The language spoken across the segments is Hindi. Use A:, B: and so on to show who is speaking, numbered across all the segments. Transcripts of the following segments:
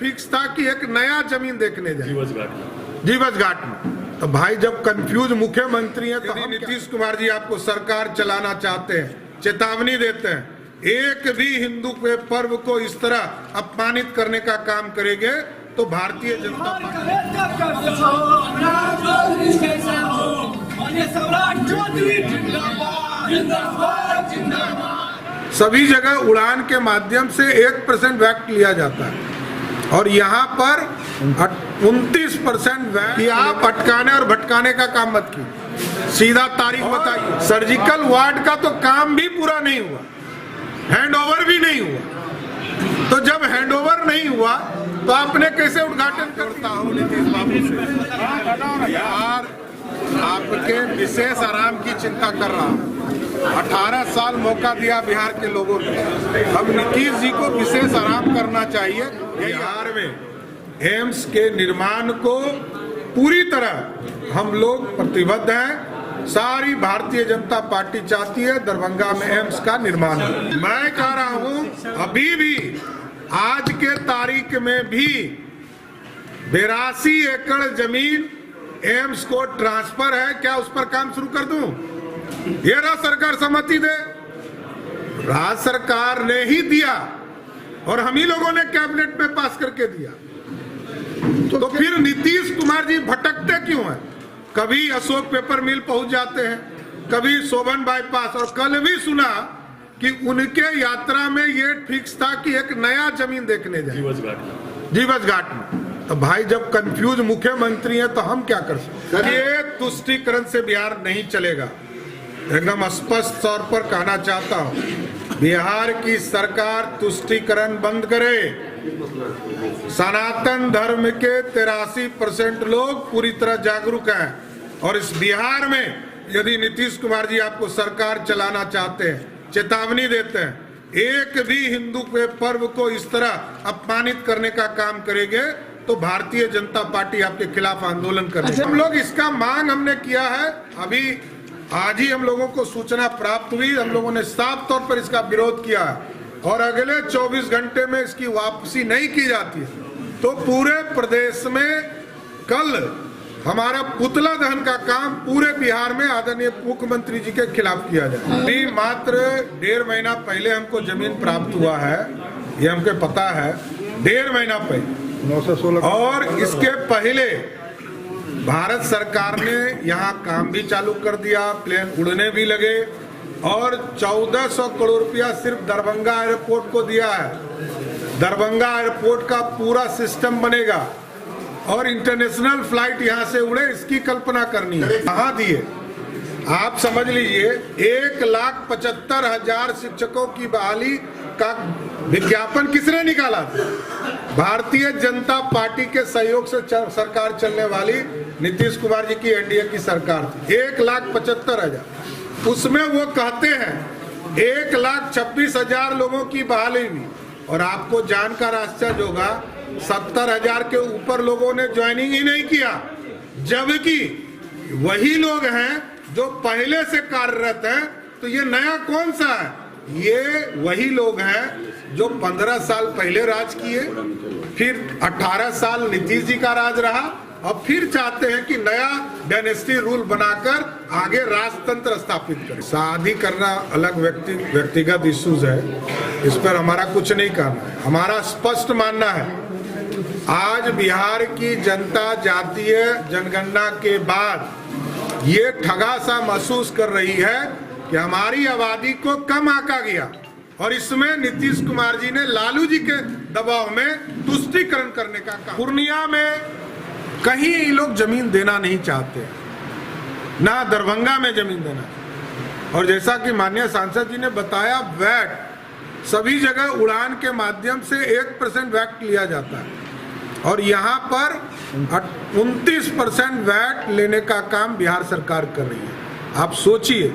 A: फिक्स था कि एक नया जमीन देखने जाए जीवछ घाट में। तो भाई जब कंफ्यूज मुख्यमंत्री हैं तो नीतीश कुमार जी आपको सरकार चलाना चाहते हैं, चेतावनी देते हैं, एक भी हिंदू के पर्व को इस तरह अपमानित करने का काम करेंगे तो भारतीय जनता सभी जगह उड़ान के माध्यम से 1% वैट लिया जाता है और यहाँ पर 29% वैट कि आप अटकाने और भटकाने का काम मत कीजिए, सीधा तारीख बताइए। सर्जिकल वार्ड का तो काम भी पूरा नहीं हुआ, हैंडओवर भी नहीं हुआ, तो जब हैंडओवर नहीं हुआ तो आपने कैसे उद्घाटन करता हूँ नीतीश बाबू से। यार आपके विशेष आराम की चिंता कर रहा हूँ। 18 साल मौका दिया बिहार के लोगों ने, अब नीतीश जी को विशेष आराम करना चाहिए। बिहार में एम्स के निर्माण को पूरी तरह हम लोग प्रतिबद्ध हैं। सारी भारतीय जनता पार्टी चाहती है दरभंगा में एम्स का निर्माण हो। मैं कह रहा हूं अभी भी आज के तारीख में भी 82 एकड़ जमीन एम्स को ट्रांसफर है, क्या उस पर काम शुरू कर दूं? ये राज्य सरकार सहमति दे। राज्य सरकार ने ही दिया और हम ही लोगों ने कैबिनेट में पास करके दिया, तो फिर नीतीश कुमार जी भटकते क्यों हैं? कभी अशोक पेपर मिल पहुंच जाते हैं, कभी शोभन बाईपास, और कल भी सुना कि उनके यात्रा में ये फिक्स था कि एक नया जमीन देखने जाए जीवछ घाट में। तो भाई जब कंफ्यूज मुख्यमंत्री हैं तो हम क्या कर सकते हैं? ये तुष्टीकरण से बिहार नहीं चलेगा। एकदम स्पष्ट तौर पर कहना चाहता हूं, बिहार की सरकार तुष्टीकरण बंद करे। सनातन धर्म के 83% लोग पूरी तरह जागरूक हैं और इस बिहार में यदि नीतीश कुमार जी आपको सरकार चलाना चाहते हैं, चेतावनी देते हैं, एक भी हिंदू के पर्व को इस तरह अपमानित करने का काम करेंगे तो भारतीय जनता पार्टी आपके खिलाफ आंदोलन करेगी। हम लोग इसका मांग हमने किया है, अभी आज ही हम लोगों को सूचना प्राप्त हुई, हम लोगों ने साफ तौर पर इसका विरोध किया है और अगले 24 घंटे में इसकी वापसी नहीं की जाती है तो पूरे प्रदेश में कल हमारा पुतला दहन का काम पूरे बिहार में आदरणीय मुख्यमंत्री जी के खिलाफ किया जाए। अभी मात्र 1.5 महीना पहले हमको जमीन प्राप्त हुआ है, ये हमको पता है, 1.5 महीना पहले 916, और इसके पहले भारत सरकार ने यहाँ काम भी चालू कर दिया, प्लेन उड़ने भी लगे और 1400 करोड़ रुपया सिर्फ दरभंगा एयरपोर्ट को दिया है। दरभंगा एयरपोर्ट का पूरा सिस्टम बनेगा और इंटरनेशनल फ्लाइट यहाँ से उड़े, इसकी कल्पना करनी है। कहाँ दिए आप समझ लीजिए, 1,75,000 शिक्षकों की बहाली का विज्ञापन किसने निकाला था? भारतीय जनता पार्टी के सहयोग से सरकार चलने वाली नीतीश कुमार जी की एनडीए की सरकार थी। 1,75,000, उसमें वो कहते हैं 1,26,000 लोगों की बहाली हुई और आपको जानकर आश्चर्य होगा 70,000 के ऊपर लोगों ने ज्वाइनिंग ही नहीं किया, जबकि वही लोग हैं जो पहले से कार्यरत हैं। तो ये नया कौन सा है? ये वही लोग हैं जो 15 साल पहले राज किए, फिर 18 साल नीतीश जी का राज रहा और फिर चाहते हैं कि नया डायनेस्टी रूल बनाकर आगे राजतंत्र स्थापित करें। शादी करना अलग व्यक्तिगत इश्यूज है, इस पर हमारा कुछ नहीं कहना है। हमारा स्पष्ट मानना है, आज बिहार की जनता जातीय जनगणना के बाद ये ठगा सा महसूस कर रही है कि हमारी आबादी को कम आंका गया और इसमें नीतीश कुमार जी ने लालू जी के दबाव में तुष्टीकरण करने का काम। पूर्णिया में कहीं लोग जमीन देना नहीं चाहते, ना दरभंगा में जमीन देना। और जैसा कि माननीय सांसद जी ने बताया, वैट सभी जगह उड़ान के माध्यम से 1% वैट लिया जाता है और यहाँ पर 29% वैट लेने का काम बिहार सरकार कर रही है। आप सोचिए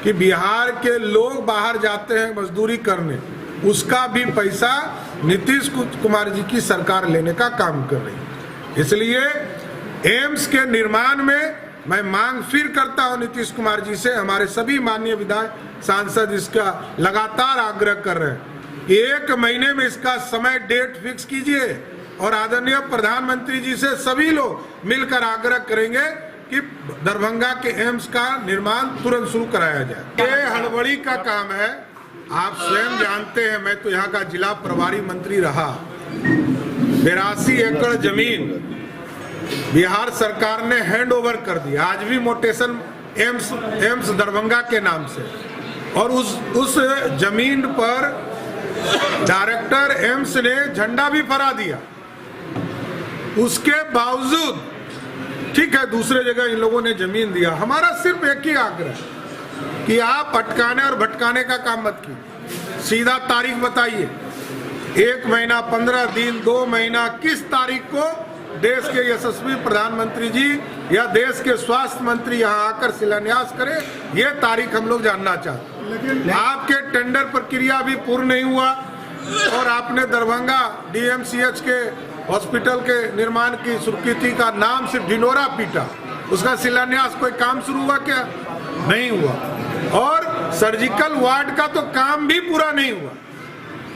A: कि बिहार के लोग बाहर जाते हैं मजदूरी करने, उसका भी पैसा नीतीश कुमार जी की सरकार लेने का काम कर रही है। इसलिए एम्स के निर्माण में मैं मांग फिर करता हूं नीतीश कुमार जी से, हमारे सभी माननीय विधायक सांसद इसका लगातार आग्रह कर रहे हैं कि 1 महीने में इसका समय डेट फिक्स कीजिए और आदरणीय प्रधानमंत्री जी से सभी लोग मिलकर आग्रह करेंगे कि दरभंगा के एम्स का निर्माण तुरंत शुरू कराया जाए। ये हड़बड़ी का काम है, आप स्वयं जानते हैं। मैं तो यहाँ का जिला प्रभारी मंत्री रहा। 82 एकड़ जमीन बिहार सरकार ने हैंड ओवर कर दिया, आज भी मोटेशन एम्स दरभंगा के नाम से, और उस जमीन पर डायरेक्टर एम्स ने झंडा भी फहरा दिया। उसके बावजूद ठीक है दूसरे जगह इन लोगों ने जमीन दिया। हमारा सिर्फ एक ही आग्रह कि आप अटकाने और भटकाने का काम मत कीजिए, सीधा तारीख बताइए। 1 महीना, 15 दिन, 2 महीना, किस तारीख को देश के यशस्वी प्रधानमंत्री जी या देश के स्वास्थ्य मंत्री यहाँ आकर शिलान्यास करें, ये तारीख हम लोग जानना चाहते हैं। आपके टेंडर प्रक्रिया भी पूर्ण नहीं हुआ और आपने दरभंगा DMCH के हॉस्पिटल के निर्माण की स्वीकृति का नाम सिर्फ ढिंढोरा पीटा, उसका शिलान्यास कोई काम शुरू हुआ क्या? नहीं हुआ। और सर्जिकल वार्ड का तो काम भी पूरा नहीं हुआ,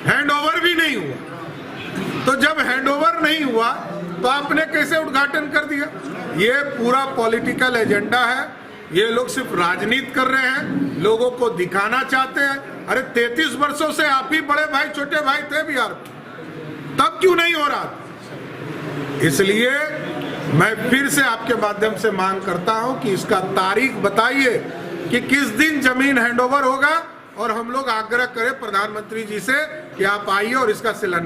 A: हैंडओवर भी नहीं हुआ। तो जब हैंडओवर नहीं हुआ तो आपने कैसे उद्घाटन कर दिया? ये पूरा पॉलिटिकल एजेंडा है, ये लोग सिर्फ राजनीति कर रहे हैं, लोगों को दिखाना चाहते हैं। अरे 33 वर्षों से आप ही बड़े भाई छोटे भाई थे बिहार में, तब क्यों नहीं हो रहा? इसलिए मैं फिर से आपके माध्यम से मांग करता हूं कि इसका तारीख बताइए कि किस दिन जमीन हैंडओवर होगा, और हम लोग आग्रह करें प्रधानमंत्री जी से कि आप आइए और इसका शिलान्यास